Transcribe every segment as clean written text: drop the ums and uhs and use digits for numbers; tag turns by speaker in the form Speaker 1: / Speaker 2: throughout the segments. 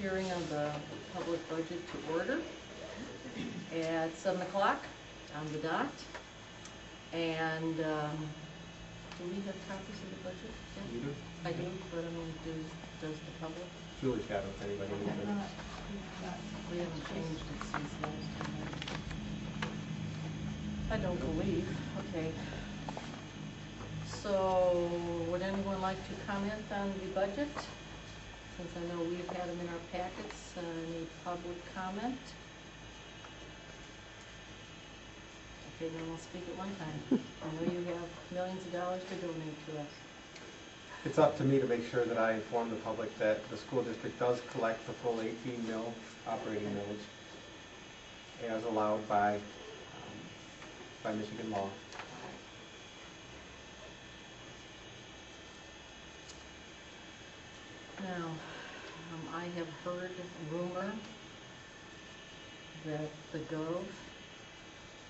Speaker 1: hearing of the public budget to order at 7 o'clock on the dot. And do we have copies of the budget? Yeah.
Speaker 2: You do?
Speaker 1: I do, but I mean, does the public?
Speaker 2: Julie's got it if anybody needs it.
Speaker 1: We haven't changed it since last time. I don't believe. Okay. So, would anyone like to comment on the budget? Since I know we've had them in our packets, any public comment? Okay, then we'll speak at one time. I know you have millions of dollars to donate to us.
Speaker 2: It's up to me to make sure that I inform the public that the school district does collect the full 18 mil operating millage as allowed by Michigan law.
Speaker 1: Now, I have heard rumor that the Gov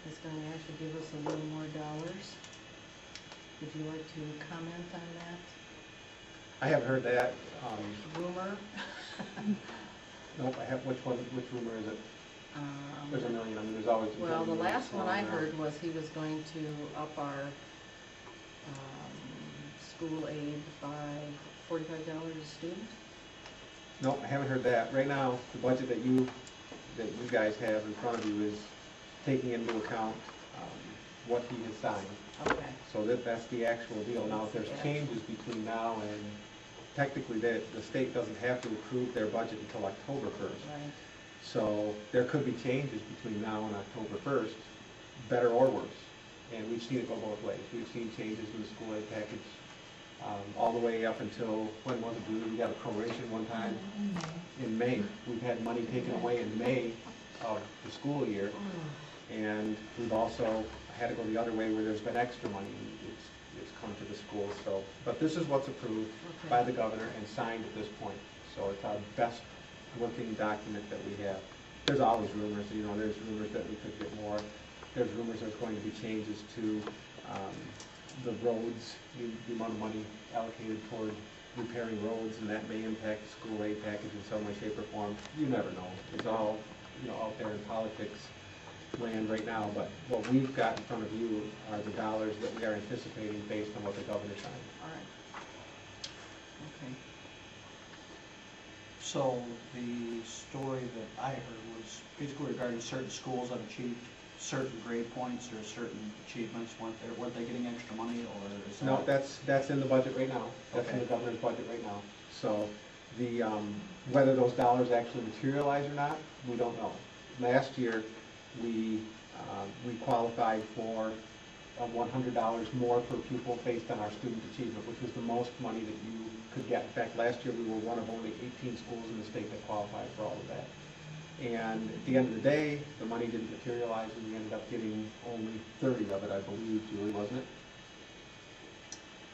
Speaker 1: is going to actually give us a little more dollars. Would you like to comment on that?
Speaker 2: I have heard that.
Speaker 1: Rumor?
Speaker 2: Nope, I have, which rumor is it? There's a million, I mean, there's always a
Speaker 1: well, the
Speaker 2: million
Speaker 1: last one I
Speaker 2: around.
Speaker 1: heard was he was going to up our school aid by $45 a student.
Speaker 2: No, I haven't heard that. Right now, the budget that you guys have in front of you is taking into account what he has signed.
Speaker 1: Okay.
Speaker 2: So that's the actual deal. Now, if there's changes between now and, technically, the state doesn't have to approve their budget until October 1st.
Speaker 1: Right.
Speaker 2: So there could be changes between now and October 1st, better or worse. And we've seen it go both ways. We've seen changes in the school aid package all the way up until, when was it due? We got a proration one time in May. We've had money taken away in May of the school year. And we've also had to go the other way where there's been extra money. It's come to the schools. So, but this is what's approved by the governor and signed at this point. So it's our best working document that we have. There's always rumors, you know, there's rumors that we could get more. There's rumors there's going to be changes to the roads, the amount of money allocated toward repairing roads, and that may impact the school aid package in some way, shape, or form. You never know. It's all, you know, out there in politics land right now, but what we've got in front of you are the dollars that we are anticipating based on what the governor signed.
Speaker 1: All right. Okay.
Speaker 3: So the story that I heard was basically regarding certain schools that achieved certain grade points or certain achievements. Weren't they getting extra money, or is that?
Speaker 2: No, that's in the budget right now. That's in
Speaker 3: Okay.
Speaker 2: the governor's budget right now. So the whether those dollars actually materialize or not, we don't know. Last year, we qualified for $100 more per pupil based on our student achievement, which was the most money that you could get. In fact, last year we were one of only 18 schools in the state that qualified for all of that. And at the end of the day, the money didn't materialize, and we ended up getting only 30 of it, I believe, Julie, wasn't it?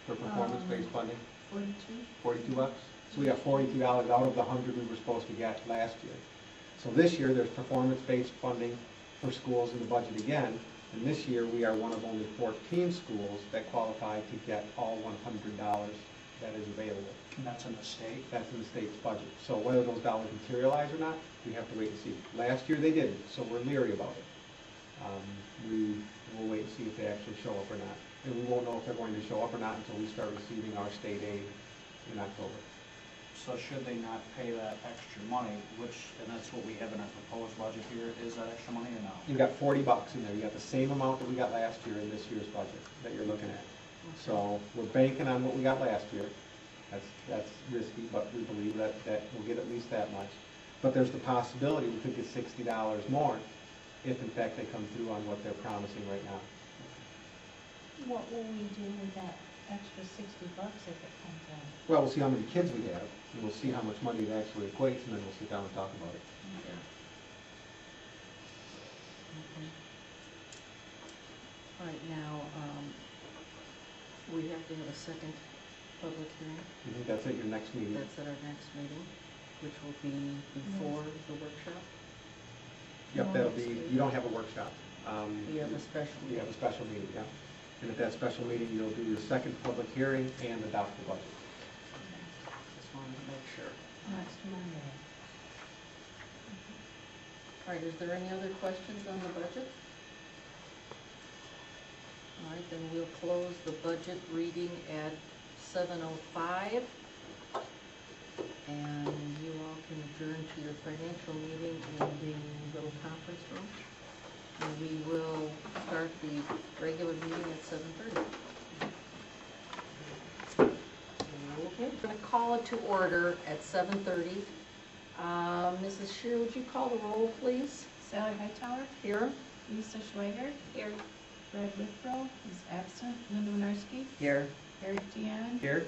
Speaker 2: For performance-based funding?
Speaker 4: 42.
Speaker 2: 42 bucks? So we got $42 out of the 100 we were supposed to get last year. So this year, there's performance-based funding for schools in the budget again, and this year we are one of only 14 schools that qualify to get all $100 that is available.
Speaker 3: And that's in the state?
Speaker 2: That's in the state's budget. So whether those dollars materialize or not, we have to wait and see. Last year they didn't, so we're leery about it. We will wait and see if they actually show up or not. And we won't know if they're going to show up or not until we start receiving our state aid in October.
Speaker 3: So should they not pay that extra money, which, and that's what we have in our proposed budget here, is that extra money or no?
Speaker 2: You've got 40 bucks in there. You got the same amount that we got last year in this year's budget that you're looking at. So we're banking on what we got last year. That's risky, but we believe that we'll get at least that much. But there's the possibility we could get $60 more if in fact they come through on what they're promising right now.
Speaker 4: What will we do with that extra 60 bucks if it comes out?
Speaker 2: Well, we'll see how many kids we have, and we'll see how much money it actually equates, and then we'll sit down and talk about it.
Speaker 1: Yeah. Okay. All right, now, we have to have a second public hearing.
Speaker 2: You think that's at your next meeting?
Speaker 1: That's at our next meeting, which will be before the workshop.
Speaker 2: Yep, that'll be, you don't have a workshop.
Speaker 1: We have a special
Speaker 2: You have a special meeting, yeah. And at that special meeting, you'll do your second public hearing and adopt the budget.
Speaker 1: Just wanted to make sure.
Speaker 4: Next Monday.
Speaker 1: All right, is there any other questions on the budget? All right, then we'll close the budget reading at 7:05. And you all can adjourn to your financial meeting in the little conference room. And we will start the regular meeting at 7:30. Okay, we're going to call it to order at 7:30. Mrs. Shear, would you call the roll, please?
Speaker 4: Sally Hightower,
Speaker 1: Here.
Speaker 4: Lisa Schwager. Here. Fred Withrow is absent. Linda Winarski,
Speaker 1: Here.
Speaker 4: Eric Deanne,
Speaker 2: Here?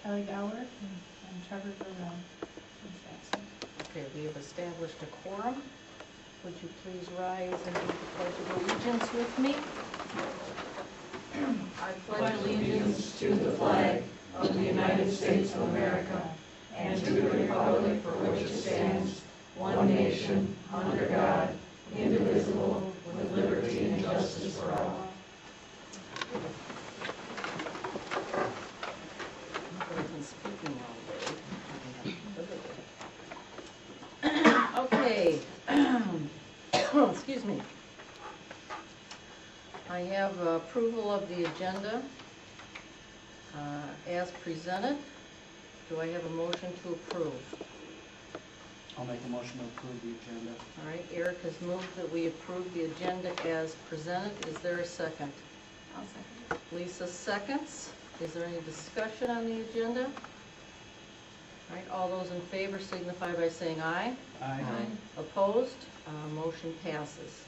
Speaker 4: Kelly Gower, and Trevor Burrell is absent.
Speaker 1: Okay, we have established a quorum. Would you please rise and do the Pledge of Allegiance with me? I pledge allegiance to the flag of the United States of America and to the republic for which it stands, one nation, under God, indivisible, with liberty and justice for all. I've been speaking all day. Okay. Excuse me. I have approval of the agenda as presented. Do I have a motion to approve?
Speaker 3: I'll make a motion to approve the agenda.
Speaker 1: All right, Eric has moved that we approve the agenda as presented. Is there a second?
Speaker 4: I'll second.
Speaker 1: Lisa seconds. Is there any discussion on the agenda? All right, all those in favor signify by saying aye.
Speaker 3: Aye.
Speaker 1: Opposed? Motion passes.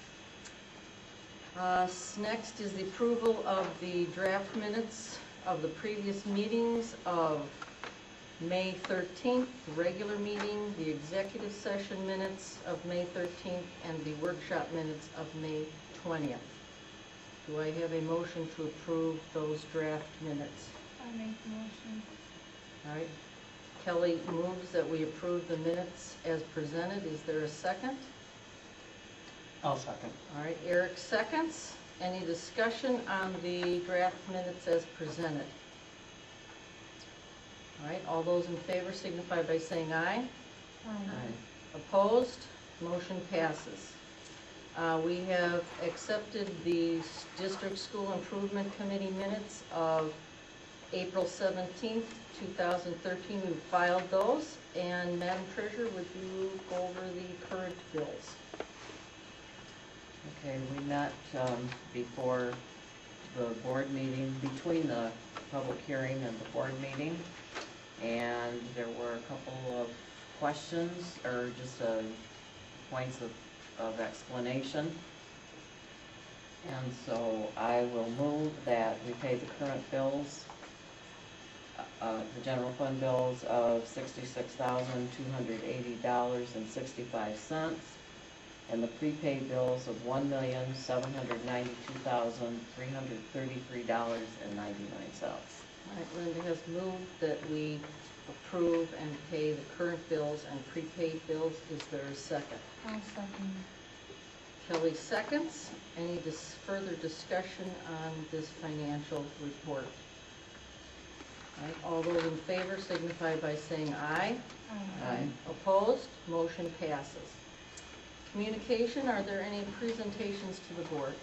Speaker 1: Next is the approval of the draft minutes of the previous meetings of May 13th, the regular meeting, the executive session minutes of May 13th, and the workshop minutes of May 20th. Do I have a motion to approve those draft minutes?
Speaker 4: I make the motion.
Speaker 1: All right. Kelly moves that we approve the minutes as presented. Is there a second?
Speaker 3: I'll second.
Speaker 1: All right, Eric seconds. Any discussion on the draft minutes as presented? All right, all those in favor signify by saying aye.
Speaker 4: Aye.
Speaker 1: Opposed? Motion passes. We have accepted the District School Improvement Committee minutes of April 17th, 2013. We've filed those. And Madam Treasurer, would you go over the current bills?
Speaker 5: Okay, we met before the board meeting, between the public hearing and the board meeting, and there were a couple of questions, or just points of explanation. And so I will move that we pay the current bills, the general fund bills of $66,280.65, and the prepaid bills of $1,792,333.99.
Speaker 1: All right, Linda has moved that we approve and pay the current bills and prepaid bills. Is there a second?
Speaker 4: I'll second.
Speaker 1: Kelly seconds. Any further discussion on this financial report? All right, all those in favor signify by saying aye.
Speaker 4: Aye.
Speaker 1: Opposed? Motion passes. Communication, are there any presentations to the board?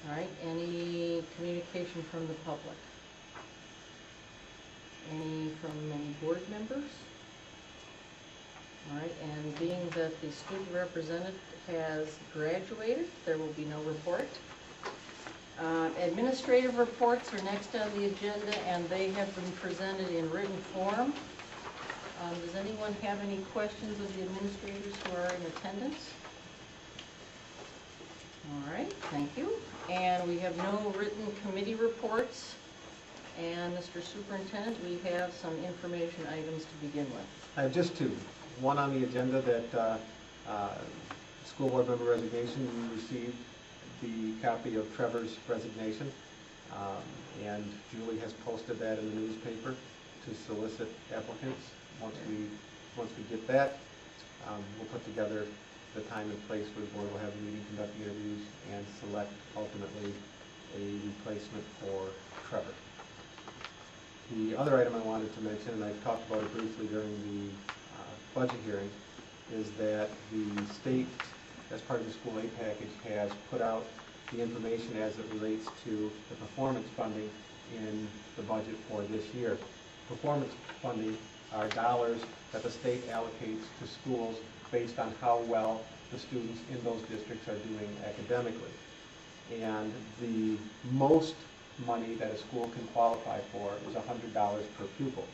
Speaker 1: All right, any communication from the public? Any from any board members? All right, and being that the student representative has graduated, there will be no report. Administrative reports are next on the agenda, and they have been presented in written form. Does anyone have any questions of the administrators who are in attendance? All right, thank you. And we have no written committee reports. And Mr. Superintendent, we have some information items to begin with.
Speaker 2: I have just two. One on the agenda that school board member resignation. We received the copy of Trevor's resignation, and Julie has posted that in the newspaper to solicit applicants. Once we get that, we'll put together the time and place where the board will have a meeting, conduct the interviews, and select ultimately a replacement for Trevor. The other item I wanted to mention, and I talked about it briefly during the budget hearing, is that the state, as part of the school aid package, has put out the information as it relates to the performance funding in the budget for this year. Performance funding are dollars that the state allocates to schools based on how well the students in those districts are doing academically. And the most money that a school can qualify for is $100 per pupil.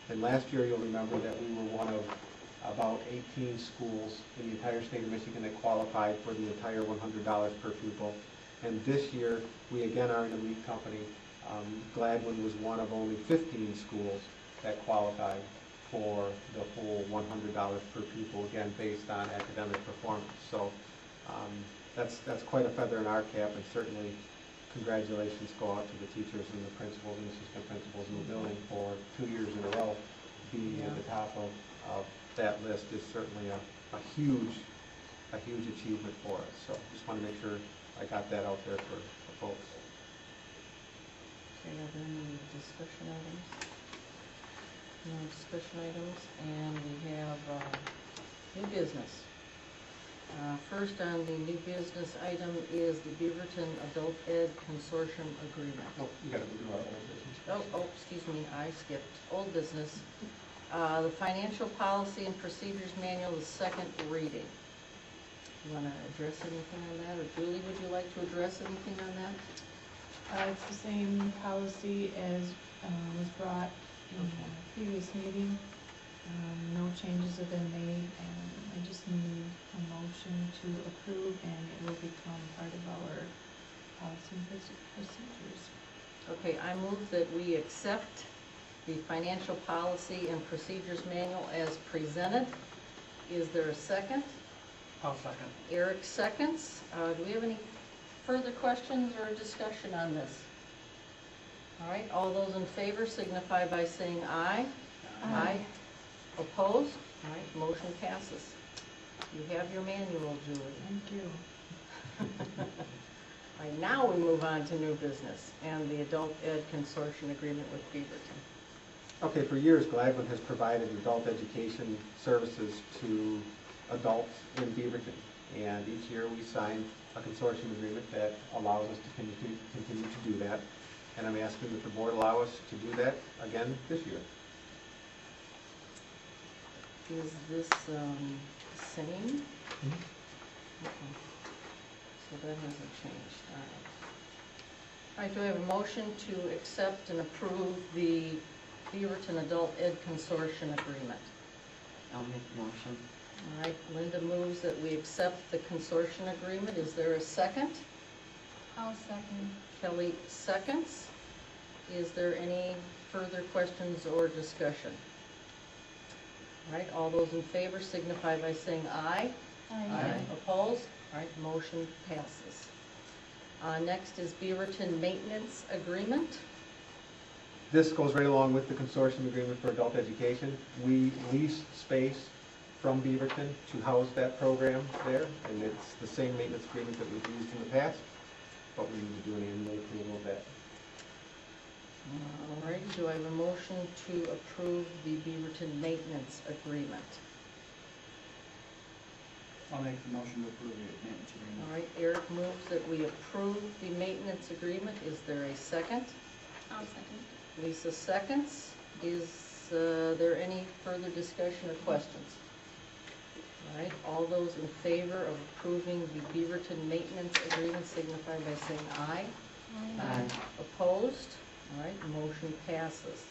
Speaker 2: And last year, you'll remember that we were one of about 18 schools in the entire state of Michigan that qualified for the entire $100 per pupil. And this year, we again are an elite company. Gladwin was one of only 15 schools that qualified for the whole $100 per pupil, again, based on academic performance. So that's quite a feather in our cap, and certainly congratulations go out to the teachers and the principals and assistant principals in the building for 2 years in a row. Being at the top of that list is certainly a huge achievement for us. So just want to make sure I got that out there for folks.
Speaker 1: Okay, are there any discussion items? No discussion items, and we have new business. First on the new business item is the Beaverton Adult Ed Consortium Agreement.
Speaker 2: Oh, you got to do our old business.
Speaker 1: Oh, excuse me, I skipped. Old business. The Financial Policy and Procedures Manual, the second reading. You want to address anything on that, or Julie, would you like to address anything on that?
Speaker 4: It's the same policy as was brought in the previous meeting. No changes have been made, and I just need a motion to approve, and it will become part of our policy and procedures.
Speaker 1: Okay, I move that we accept the Financial Policy and Procedures Manual as presented. Is there a second?
Speaker 3: I'll second.
Speaker 1: Eric seconds. Do we have any further questions or discussion on this? All right, all those in favor signify by saying aye.
Speaker 4: Aye.
Speaker 1: Opposed? All right, motion passes. You have your manual, Julie.
Speaker 4: Thank you.
Speaker 1: All right, now we move on to new business and the Adult Ed Consortium Agreement with Beaverton.
Speaker 2: Okay, for years, Gladwin has provided adult education services to adults in Beaverton. And each year we sign a consortium agreement that allows us to continue to do that. And I'm asking that the board allow us to do that again this year.
Speaker 1: Is this same? Okay. So that hasn't changed. All right. All right, do I have a motion to accept and approve the Beaverton Adult Ed Consortium Agreement?
Speaker 5: I'll make the motion.
Speaker 1: All right, Linda moves that we accept the consortium agreement. Is there a second?
Speaker 4: I'll second.
Speaker 1: Kelly seconds. Is there any further questions or discussion? All right, all those in favor signify by saying aye.
Speaker 4: Aye.
Speaker 1: Opposed? All right, motion passes. Next is Beaverton Maintenance Agreement.
Speaker 2: This goes right along with the consortium agreement for adult education. We lease space from Beaverton to house that program there, and it's the same maintenance agreement that we've used in the past, but we need to do an annual approval of that.
Speaker 1: All right, do I have a motion to approve the Beaverton Maintenance Agreement?
Speaker 3: I'll make the motion to approve the maintenance agreement.
Speaker 1: All right, Eric moves that we approve the maintenance agreement. Is there a second?
Speaker 4: I'll second.
Speaker 1: Lisa seconds. Is there any further discussion or questions? All right, all those in favor of approving the Beaverton Maintenance Agreement signify by saying aye.
Speaker 5: Aye.
Speaker 1: Opposed? All right, motion passes.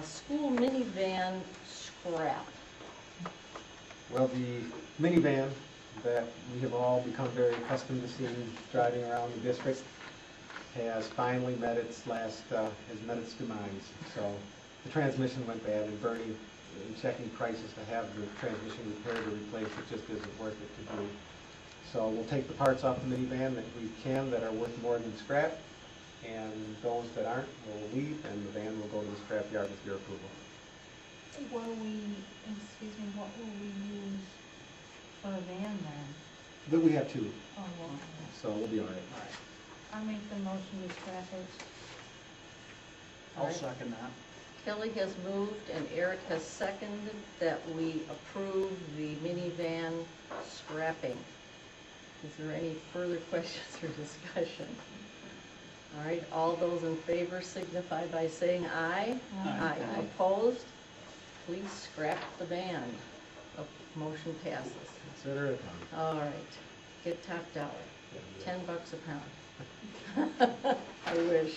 Speaker 1: School minivan scrap.
Speaker 2: Well, the minivan that we have all become very accustomed to seeing driving around the district has finally met its demise. So the transmission went bad, and Bernie, in checking prices to have the transmission repaired or replaced, it just isn't worth it to do. So we'll take the parts off the minivan that we can that are worth more than scrap, and those that aren't will leave, and the van will go to the scrap yard with your approval.
Speaker 4: What will we use for a van then?
Speaker 2: But we have two,
Speaker 4: Oh, well,
Speaker 2: so we'll be all right.
Speaker 1: All right.
Speaker 4: I'll make the motion to scrap it.
Speaker 3: I'll second that.
Speaker 1: Kelly has moved and Eric has seconded that we approve the minivan scrapping. Is there any further questions or discussion? All right, all those in favor signify by saying aye.
Speaker 3: Aye.
Speaker 1: Opposed? Please scrap the van. Motion passes.
Speaker 2: Consider it done.
Speaker 1: All right, get top dollar, $10 a pound. I wish.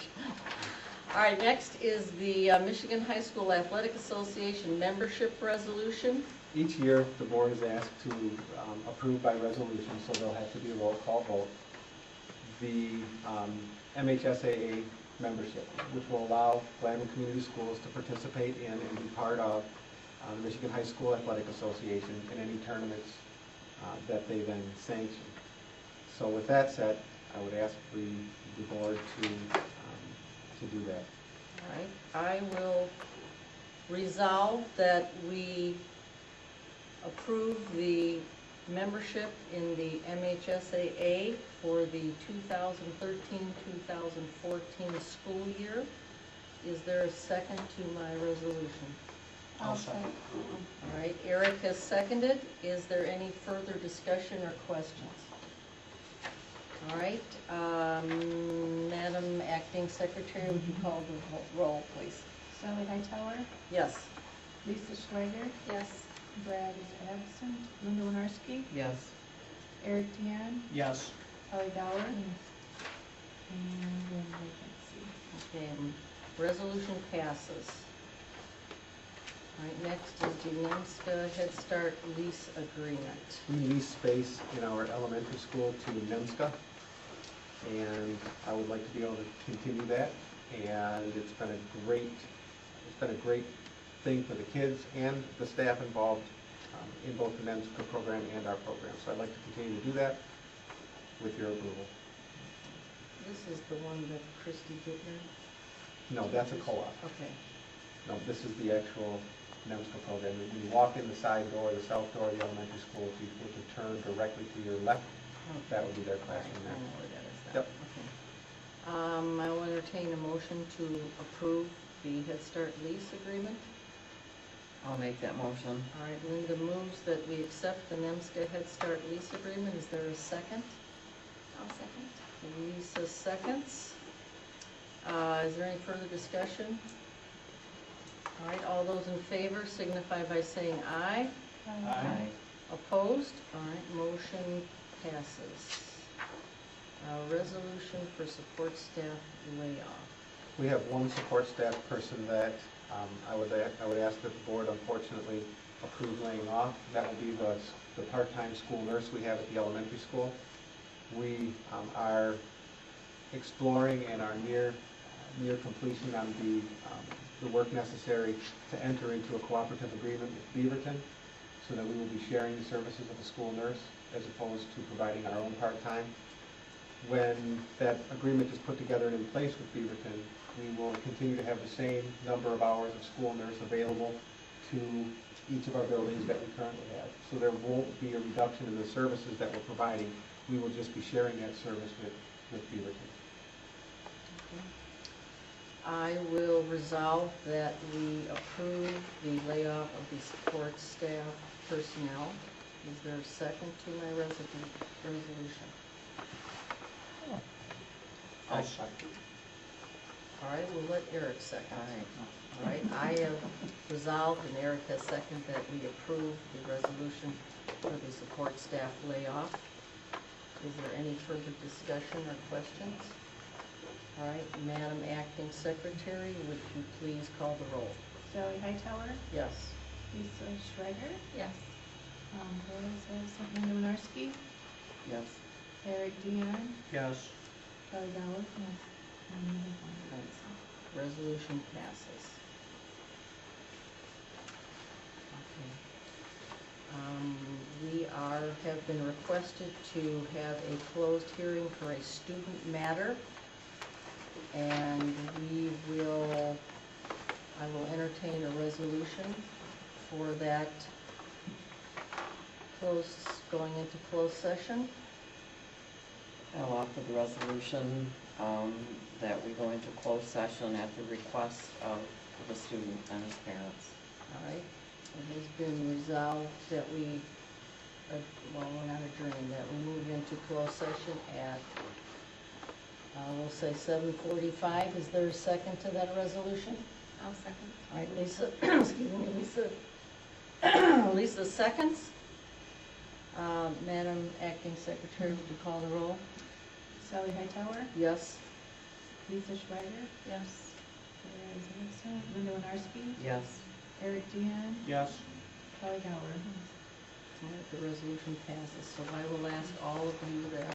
Speaker 1: All right, next is the Michigan High School Athletic Association membership resolution.
Speaker 2: Each year, the board is asked to approve by resolution, so there'll have to be a roll call vote. The MHSAA membership, which will allow Gladwin Community Schools to participate in and be part of the Michigan High School Athletic Association in any tournaments that they then sanction. So with that said, I would ask the board to do that.
Speaker 1: All right, I will resolve that we approve the membership in the MHSAA for the 2013-2014 school year. Is there a second to my resolution?
Speaker 3: I'll second.
Speaker 1: All right, Eric has seconded. Is there any further discussion or questions? All right, Madam Acting Secretary, would you call the roll, please?
Speaker 4: Sally Hightower,
Speaker 1: Yes.
Speaker 4: Lisa Schreiger,
Speaker 1: Yes.
Speaker 4: Brad is absent, Linda Winarski,
Speaker 5: Yes.
Speaker 4: Eric Deanne,
Speaker 3: Yes.
Speaker 4: Kelly Bauer, and one vacancy.
Speaker 1: Okay, resolution passes. All right, next is the NEMSCA Head Start lease agreement.
Speaker 2: We lease space in our elementary school to NEMSCA, and I would like to be able to continue that. And it's been a great thing for the kids and the staff involved in both the NEMSCA program and our program. So I'd like to continue to do that with your approval.
Speaker 1: This is the one that Christy Gittner?
Speaker 2: No, that's a co-op.
Speaker 1: Okay.
Speaker 2: No, this is the actual NEMSCA program. When you walk in the side door, the south door of the elementary school, if you were to turn directly to your left, that would be their
Speaker 1: All right,
Speaker 2: classroom
Speaker 1: I
Speaker 2: there.
Speaker 1: know where that is now.
Speaker 2: Yep.
Speaker 1: Okay. I will entertain a motion to approve the Head Start lease agreement.
Speaker 5: I'll make that motion.
Speaker 1: All right, Linda moves that we accept the NEMSCA Head Start lease agreement. Is there a second?
Speaker 6: I'll second.
Speaker 1: Lisa seconds. Is there any further discussion? All right, all those in favor signify by saying aye.
Speaker 3: Aye.
Speaker 1: Opposed? All right, motion passes. Resolution for support staff layoff.
Speaker 2: We have one support staff person that I would ask that the board unfortunately approve laying off. That will be the part-time school nurse we have at the elementary school. We are exploring and are near completion on the work necessary to enter into a cooperative agreement with Beaverton, so that we will be sharing the services of a school nurse as opposed to providing our own part-time. When that agreement is put together and in place with Beaverton, we will continue to have the same number of hours of school nurse available to each of our buildings that we currently have. So there won't be a reduction in the services that we're providing. We will just be sharing that service with Beaverton.
Speaker 1: I will resolve that we approve the layoff of the support staff personnel. Is there a second to my resolution?
Speaker 3: I'll second.
Speaker 1: All right, we'll let Eric second.
Speaker 5: All right.
Speaker 1: All right, I have resolved, and Eric has seconded, that we approve the resolution for the support staff layoff. Is there any further discussion or questions? All right, Madam Acting Secretary, would you please call the roll?
Speaker 4: Sally Hightower,
Speaker 1: Yes.
Speaker 4: Lisa Schreiger,
Speaker 6: Yes.
Speaker 4: Brad is absent, Linda Winarski,
Speaker 5: Yes.
Speaker 4: Eric Deanne,
Speaker 3: Yes.
Speaker 4: Kelly Bauer, yes, and we have one vacancy.
Speaker 1: Resolution passes. Okay. We have been requested to have a closed hearing for a student matter. And I will entertain a resolution for that going into closed session.
Speaker 5: I'll offer the resolution that we go into closed session at the request of for the student and his parents.
Speaker 1: All right, it has been resolved that we, well, we're not adjourning, that we move into closed session at, we'll say 7:45. Is there a second to that resolution?
Speaker 6: I'll second.
Speaker 1: All right, Lisa, excuse me, Lisa, Lisa seconds. Madam Acting Secretary, would you call the roll?
Speaker 4: Sally Hightower,
Speaker 1: Yes?
Speaker 4: Lisa Schreiber,
Speaker 6: Yes.
Speaker 4: Sarah Zimmerstein, Linda Winarski,
Speaker 5: Yes.
Speaker 4: Eric Dehan,
Speaker 3: Yes.
Speaker 4: Kelly Gower.
Speaker 1: All right, the resolution passes, so I will ask all of you that